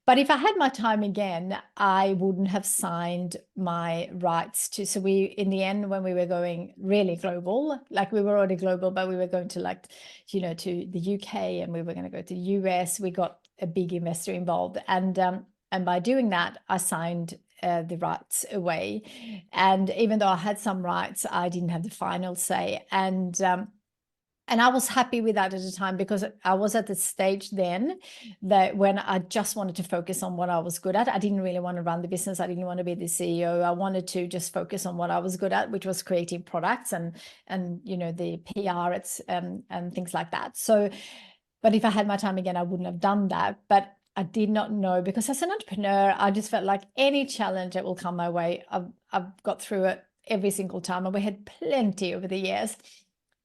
But if I had my time again, I wouldn't have signed my rights to. So in the end, when we were going really global, like we were already global, but we were going to to the UK, and we were going to go to the US, we got a big investor involved. And by doing that, I signed the rights away. And even though I had some rights, I didn't have the final say. And I was happy with that at the time, because I was at the stage then that when I just wanted to focus on what I was good at. I didn't really want to run the business. I didn't want to be the CEO. I wanted to just focus on what I was good at, which was creating products and the PR and things like that. So, but if I had my time again, I wouldn't have done that. But I did not know, because as an entrepreneur, I just felt like any challenge that will come my way, I've got through it every single time, and we had plenty over the years.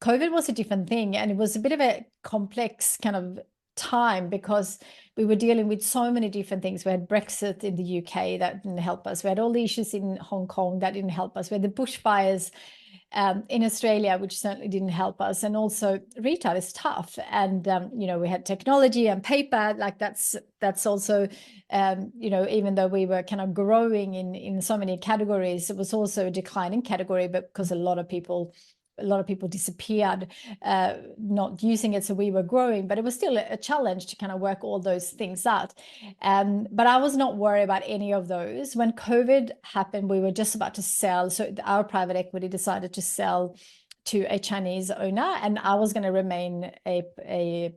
COVID was a different thing, and it was a bit of a complex kind of time, because we were dealing with so many different things. We had Brexit in the UK, that didn't help us. We had all the issues in Hong Kong, that didn't help us. We had the bushfires in Australia, which certainly didn't help us. And also retail is tough. And, we had technology and paper, like that's also, even though we were kind of growing in so many categories, it was also a declining category, but because a lot of people disappeared, not using it. So we were growing, but it was still a challenge to kind of work all those things out. But I was not worried about any of those. When COVID happened, we were just about to sell. So our private equity decided to sell to a Chinese owner, and I was going to remain a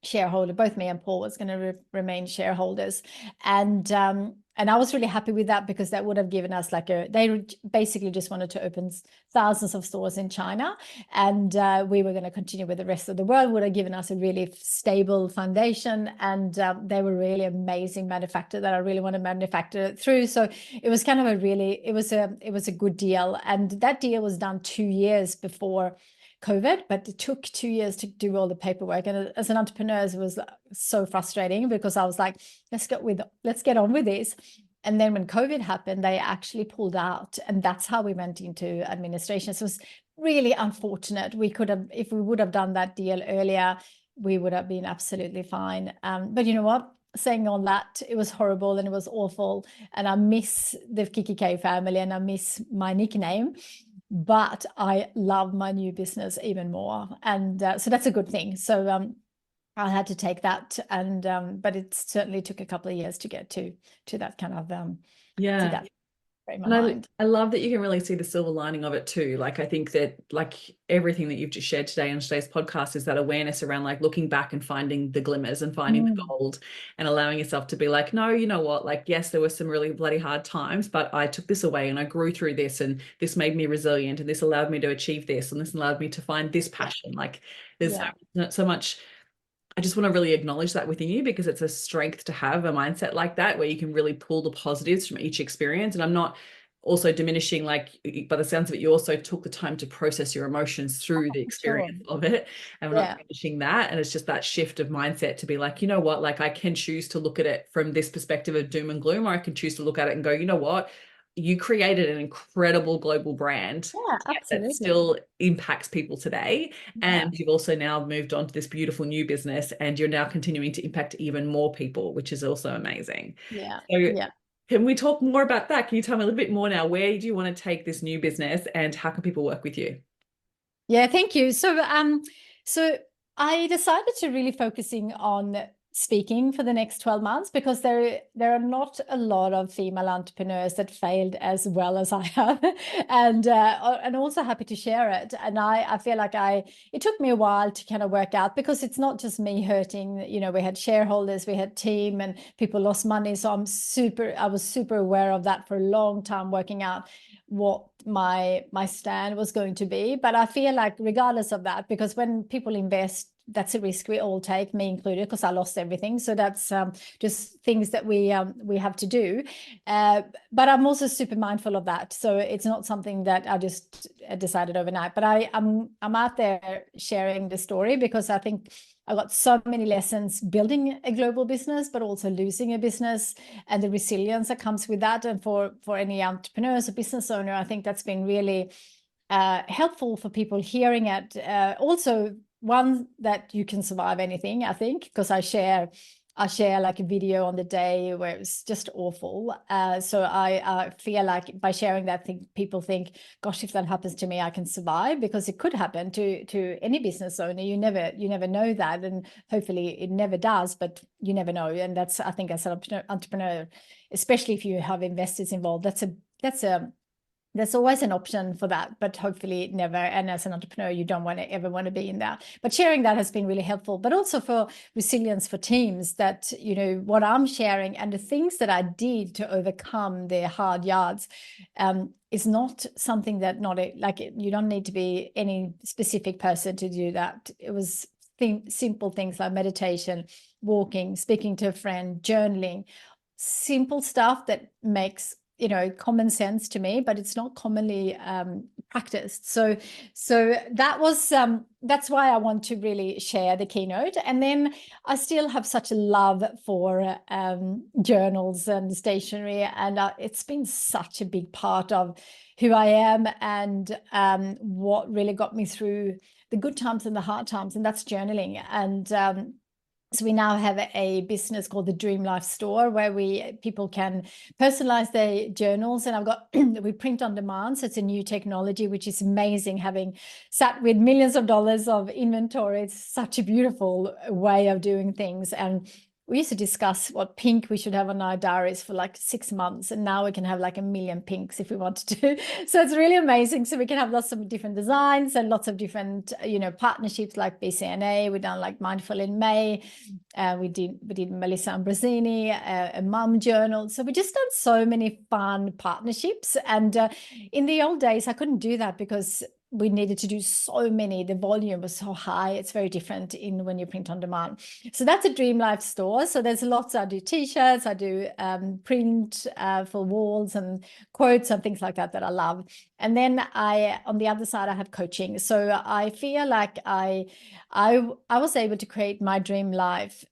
shareholder. Both me and Paul was going to remain shareholders, and I was really happy with that, because that would have given us like they basically just wanted to open thousands of stores in China, and we were going to continue with the rest of the world. Would have given us a really stable foundation, and they were really amazing manufacturer that I really want to manufacture through. So it was kind of it was a good deal, and that deal was done 2 years before COVID, but it took 2 years to do all the paperwork. And as an entrepreneur, it was so frustrating, because I was like, let's get on with this. And then when COVID happened, they actually pulled out, and that's how we went into administration. So it was really unfortunate. We could have, if we would have done that deal earlier, we would have been absolutely fine. But you know what? Saying all that, it was horrible and it was awful. And I miss the Kikki K family, and I miss my nickname. But I love my new business even more, and so that's a good thing. So I had to take that, and but it certainly took a couple of years to get to that kind of to that frame of mind. I love that you can really see the silver lining of it too. Like, I think that like everything that you've just shared today on today's podcast is that awareness around like looking back and finding the glimmers and finding the gold, and allowing yourself to be like, no, you know what, like, yes, there were some really bloody hard times, but I took this away and I grew through this, and this made me resilient, and this allowed me to achieve this, and this allowed me to find this passion. Like, there's so much. I just want to really acknowledge that within you, because it's a strength to have a mindset like that, where you can really pull the positives from each experience. And I'm not also diminishing, like, by the sounds of it, you also took the time to process your emotions through the experience of it. And I'm not diminishing that. And it's just that shift of mindset to be like, you know what, like, I can choose to look at it from this perspective of doom and gloom, or I can choose to look at it and go, you know what, you created an incredible global brand that still impacts people today. And you've also now moved on to this beautiful new business, and you're now continuing to impact even more people, which is also amazing. Can we talk more about that? Can you tell me a little bit more now? Where do you want to take this new business, and how can people work with you? Yeah, thank you. So I decided to really focusing on speaking for the next 12 months, because there are not a lot of female entrepreneurs that failed as well as I have, and also happy to share it. And I feel like it took me a while to kind of work out, because it's not just me hurting. You know, we had shareholders, we had team, and people lost money. So I was super aware of that for a long time, working out what my stand was going to be. But I feel like regardless of that, because when people invest, that's a risk we all take, me included, because I lost everything. So that's just things that we have to do. But I'm also super mindful of that. So it's not something that I just decided overnight. But I'm out there sharing the story, because I think I got so many lessons building a global business, but also losing a business, and the resilience that comes with that. And for any entrepreneurs or business owner, I think that's been really helpful for people hearing it. Also, one, that you can survive anything, I think, because I share like a video on the day where it was just awful. So I feel like by sharing that, people think, gosh, if that happens to me, I can survive, because it could happen to any business owner. You never know that, and hopefully it never does, but you never know. And that's, I think, as an entrepreneur, especially if you have investors involved, there's always an option for that, but hopefully never. And as an entrepreneur, you don't ever want to be in that. But sharing that has been really helpful, but also for resilience for teams, that, you know, what I'm sharing and the things that I did to overcome the hard yards is not something that you don't need to be any specific person to do that. It was simple things like meditation, walking, speaking to a friend, journaling, simple stuff that makes, you know, common sense to me, but it's not commonly practiced. So that was that's why I want to really share the keynote. And then I still have such a love for journals and stationery, and it's been such a big part of who I am, and what really got me through the good times and the hard times, and that's journaling. And so we now have a business called the Dream Life Store, where people can personalize their journals, and we print on demand. So it's a new technology, which is amazing. Having sat with millions of dollars of inventory, it's such a beautiful way of doing things. And we used to discuss what pink we should have on our diaries for like 6 months, and now we can have like 1 million pinks if we wanted to. So it's really amazing. So we can have lots of different designs and lots of different, partnerships like BCNA. We've done like Mindful in May. We did Melissa Ambrosini, a mum journal. So we just done so many fun partnerships. And in the old days, I couldn't do that because we needed to do so many. The volume was so high. It's very different in when you print on demand. So that's a Dream Life store. So there's lots. I do t-shirts, I do print for walls and quotes and things like that I love. And then on the other side, I have coaching. So I feel like I was able to create my dream life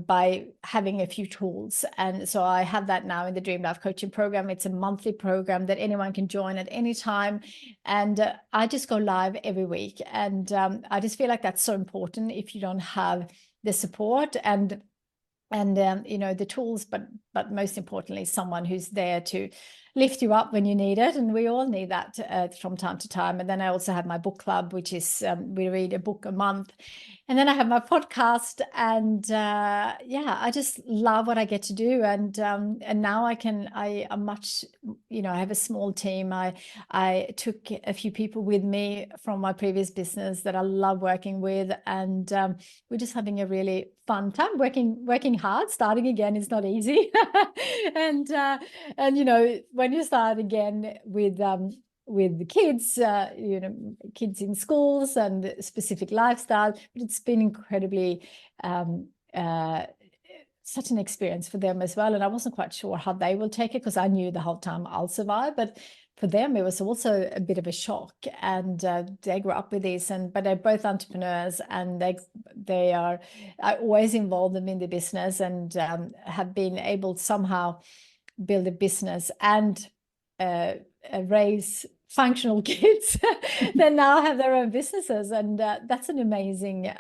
by having a few tools. And so I have that now in the Dream Life coaching program. It's a monthly program that anyone can join at any time. And I just go live every week. And I just feel like that's so important if you don't have the support and the tools, but most importantly, someone who's there to lift you up when you need it. And we all need that from time to time. And then I also have my book club, which is we read a book a month. And then I have my podcast, and I just love what I get to do. And now I'm much, I have a small team. I took a few people with me from my previous business that I love working with, and we're just having a really fun time working hard. Starting again is not easy, and when you start again with the kids, kids in schools and specific lifestyle. But it's been incredibly such an experience for them as well. And I wasn't quite sure how they will take it because I knew the whole time I'll survive. But for them, it was also a bit of a shock. And they grew up with this, but they're both entrepreneurs, and I always involve them in the business, and have been able to somehow build a business and raise functional kids that now have their own businesses. And that's an amazing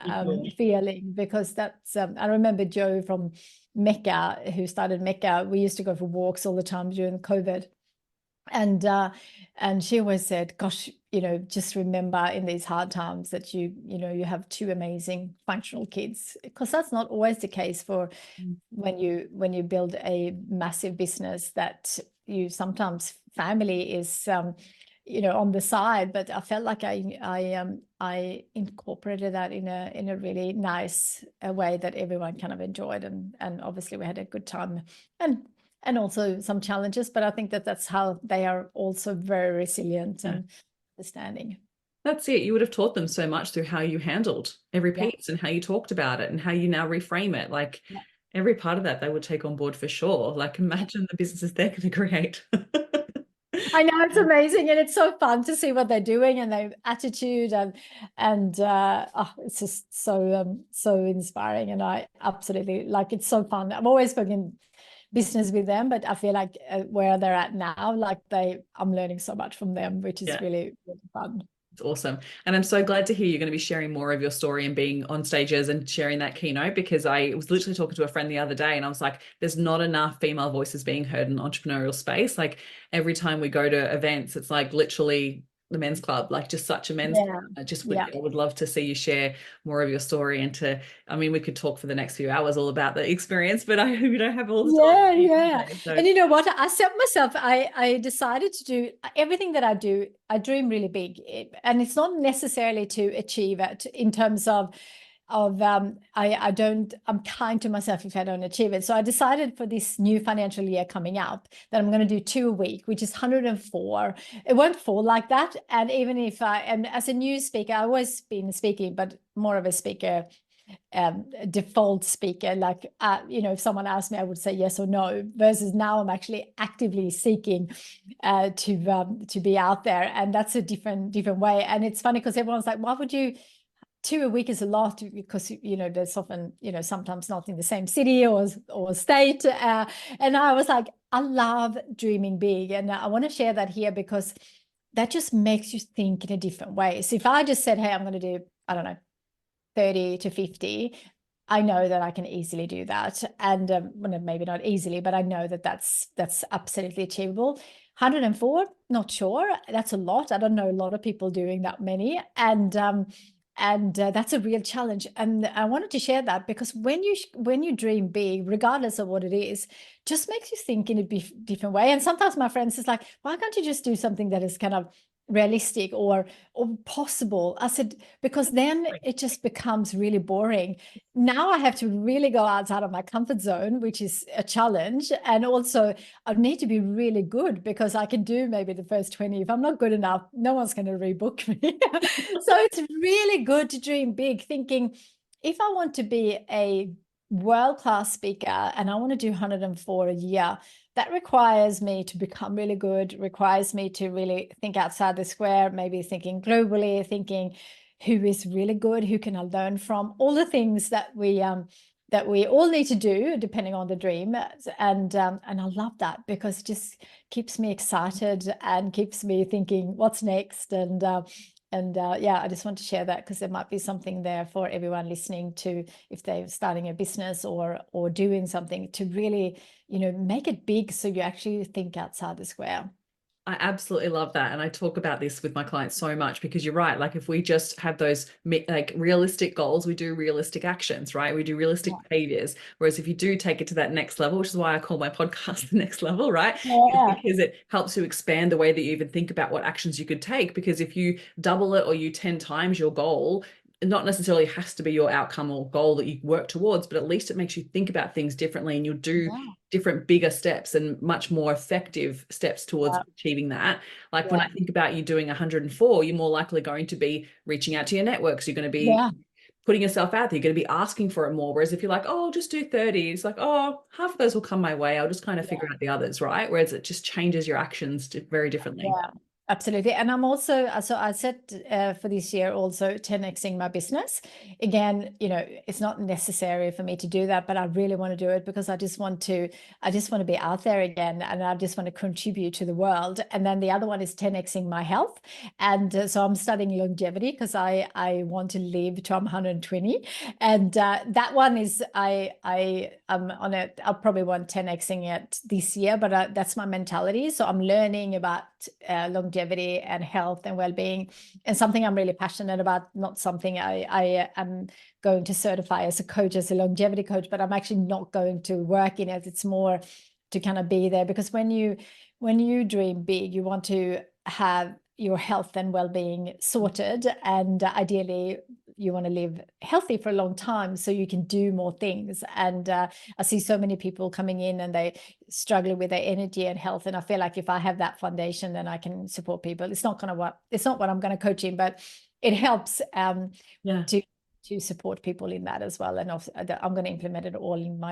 feeling, because that's I remember Joe from Mecca, who started Mecca. We used to go for walks all the time during COVID, and she always said, gosh, just remember in these hard times that you have two amazing functional kids, because that's not always the case for when you build a massive business, that you sometimes family is on the side. But I felt like I incorporated that in a really nice way that everyone kind of enjoyed, and obviously we had a good time, and also some challenges, but I think that's how they are also very resilient and understanding. That's it. You would have taught them so much through how you handled every piece and how you talked about it and how you now reframe it. Like every part of that they would take on board for sure. Like imagine the businesses they're going to create. I know, it's amazing, and it's so fun to see what they're doing and their attitude, and it's just so inspiring, and I absolutely like. It's so fun. I'm always working business with them, but I feel like where they're at now, like I'm learning so much from them, which is really, really fun. It's awesome. And I'm so glad to hear you're going to be sharing more of your story and being on stages and sharing that keynote, because I was literally talking to a friend the other day and I was like, there's not enough female voices being heard in the entrepreneurial space. Like every time we go to events, it's like literally the men's club, like just such a men's club. I would love to see you share more of your story, and we could talk for the next few hours all about the experience, but we don't have all the time. Today, so. And you know what, I set myself, I decided to do everything that I do. I dream really big, and it's not necessarily to achieve it in terms of I'm kind to myself if I don't achieve it. So I decided for this new financial year coming up that I'm going to do 2 a week, which is 104. It won't fall like that. And even if and as a new speaker, I've always been speaking, but more of a speaker, default speaker, like if someone asked me, I would say yes or no, versus now I'm actually actively seeking to be out there, and that's a different way. And it's funny because everyone's like, why would you 2 a week is a lot, because there's often sometimes not in the same city or state, and I was like, I love dreaming big, and I want to share that here because that just makes you think in a different way. So if I just said, hey, I'm going to do, I don't know, 30 to 50, I know that I can easily do that, and maybe not easily, but I know that that's absolutely achievable. 104, not sure. That's a lot. I don't know a lot of people doing that many, and And that's a real challenge. And I wanted to share that because when you dream big, regardless of what it is, just makes you think in a different way. And sometimes my friends is like, why can't you just do something that is kind of realistic or possible? I said, because then it just becomes really boring. Now I have to really go outside of my comfort zone, which is a challenge. And also I need to be really good, because I can do maybe the first 20. If I'm not good enough, no one's going to rebook me. So it's really good to dream big, thinking if I want to be a world-class speaker and I want to do 104 a year, that requires me to become really good, requires me to really think outside the square, maybe thinking globally, thinking who is really good, who can I learn from, all the things that we all need to do depending on the dream. And I love that, because it just keeps me excited and keeps me thinking what's next. And yeah, I just want to share that because there might be something there for everyone listening to, if they're starting a business or doing something, to really, make it big so you actually think outside the square. I absolutely love that. And I talk about this with my clients so much, because you're right. Like if we just have those like realistic goals, we do realistic actions, right? We do realistic behaviors. Whereas if you do take it to that next level, which is why I call my podcast The Next Level, right? Yeah. Because it helps you expand the way that you even think about what actions you could take. Because if you double it or you 10 times your goal, it not necessarily has to be your outcome or goal that you work towards, but at least it makes you think about things differently, and you'll do different bigger steps and much more effective steps towards achieving that. Like when I think about you doing 104, you're more likely going to be reaching out to your networks. You're going to be putting yourself out there. You're going to be asking for it more. Whereas if you're like, oh, I'll just do 30, it's like, oh, half of those will come my way. I'll just kind of figure out the others, right? Whereas it just changes your actions very differently. Yeah. Absolutely. And I'm also, so I set for this year also 10xing my business. Again, it's not necessary for me to do that, but I really want to do it because I just want to be out there again, and I just want to contribute to the world. And then the other one is 10xing my health. And so I'm studying longevity because I want to live to 120. And that one is, I'm on it. I'll probably want 10xing it this year, but that's my mentality. So I'm learning about longevity and health and well-being, and something I'm really passionate about, not something I am going to certify as a coach, as a longevity coach, but I'm actually not going to work in it. It's more to kind of be there, because when you dream big, you want to have your health and well-being sorted, and ideally you want to live healthy for a long time so you can do more things. And I see so many people coming in and they struggle with their energy and health, and I feel like if I have that foundation, then I can support people. It's not what I'm going to coach in, but it helps to support people in that as well. And also, I'm going to implement it all in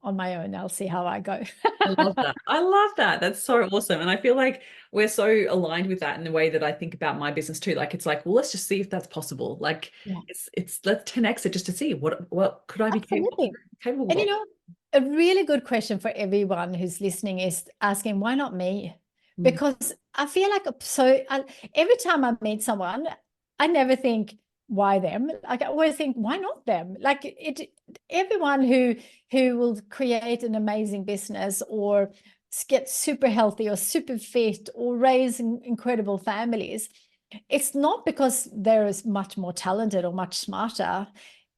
on my own. I'll see how I go. I love that. I love that. That's so awesome. And I feel like we're so aligned with that in the way that I think about my business too. Like, it's like, well, let's just see if that's possible. Like it's let's 10x it just to see what could I be capable And of. a really good question for everyone who's listening is asking, why not me? Because I feel like every time I meet someone, I never think, why them? Like I always think, why not them? Like everyone who will create an amazing business or get super healthy or super fit or raise incredible families, it's not because they're much more talented or much smarter.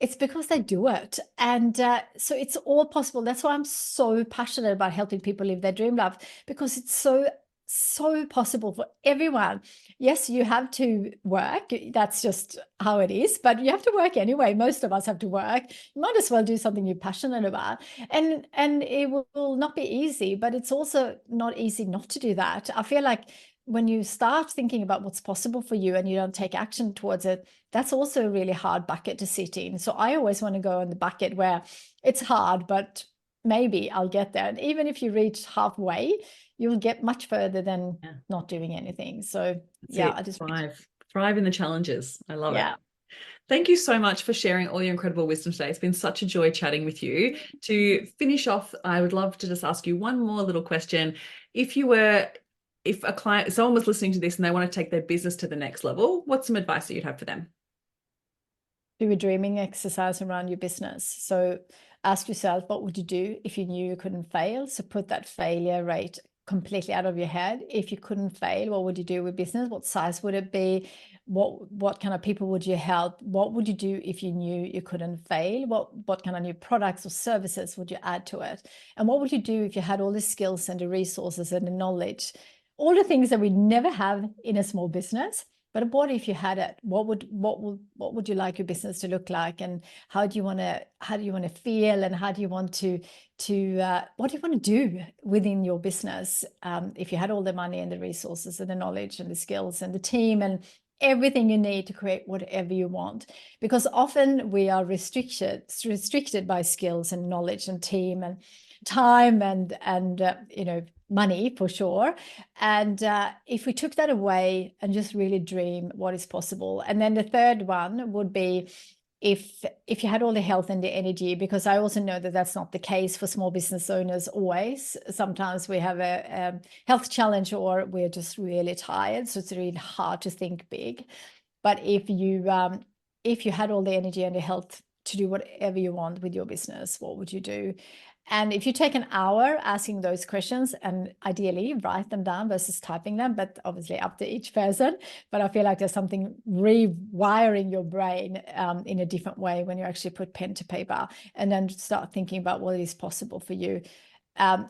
It's because they do it. And so it's all possible. That's why I'm so passionate about helping people live their dream life, because it's so possible for everyone. Yes, you have to work. That's just how it is, but you have to work anyway. Most of us have to work. You might as well do something you're passionate about. And it will not be easy, but it's also not easy not to do that. I feel like when you start thinking about what's possible for you and you don't take action towards it, that's also a really hard bucket to sit in. So I always want to go in the bucket where it's hard, but maybe I'll get there. And even if you reach halfway, you'll get much further than not doing anything. So I just thrive in the challenges. I love it. Thank you so much for sharing all your incredible wisdom today. It's been such a joy chatting with you. To finish off, I would love to just ask you one more little question. If someone was listening to this and they want to take their business to the next level, what's some advice that you'd have for them? Do a dreaming exercise around your business. So ask yourself, what would you do if you knew you couldn't fail? So put that failure rate completely out of your head, if you couldn't fail, what would you do with business? What size would it be? What kind of people would you help? What would you do if you knew you couldn't fail? What kind of new products or services would you add to it? And what would you do if you had all the skills and the resources and the knowledge, all the things that we never have in a small business? But what if you had it? What would you like your business to look like? And how do you want to feel? And how do you want to what do you want to do within your business if you had all the money and the resources and the knowledge and the skills and the team and everything you need to create whatever you want? Because often we are restricted by skills and knowledge and team and time and money for sure. And if we took that away and just really dream what is possible. And then the third one would be if you had all the health and the energy, because I also know that that's not the case for small business owners always. Sometimes we have a health challenge or we're just really tired, so it's really hard to think big. But if you had all the energy and the health to do whatever you want with your business, what would you do? And if you take an hour asking those questions, and ideally write them down versus typing them, but obviously up to each person. But I feel like there's something rewiring your brain in a different way when you actually put pen to paper and then start thinking about what is possible for you.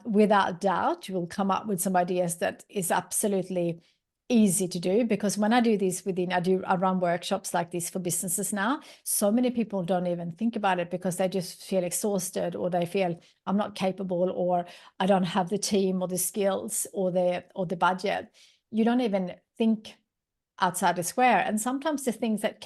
Without doubt, you will come up with some ideas that is absolutely easy to do, because when I do this I run workshops like this for businesses now. So many people don't even think about it because they just feel exhausted, or they feel I'm not capable, or I don't have the team or the skills or the budget. You don't even think outside the square. And sometimes the things that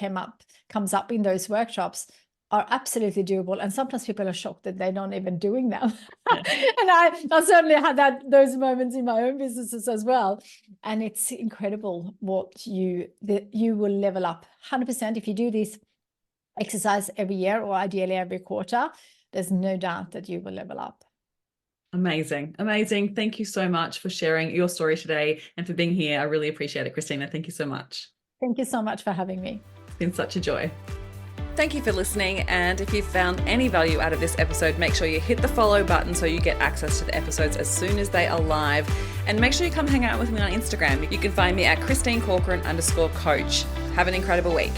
comes up in those workshops are absolutely doable. And sometimes people are shocked that they're not even doing them. And I certainly had those moments in my own businesses as well. And it's incredible what you will level up 100% if you do this exercise every year, or ideally every quarter. There's no doubt that you will level up. Amazing. Amazing. Thank you so much for sharing your story today and for being here. I really appreciate it, Kristina. Thank you so much. Thank you so much for having me. It's been such a joy. Thank you for listening, and if you found any value out of this episode, make sure you hit the follow button so you get access to the episodes as soon as they are live, and make sure you come hang out with me on Instagram. You can find me at KristineCorcoran_coach. Have an incredible week.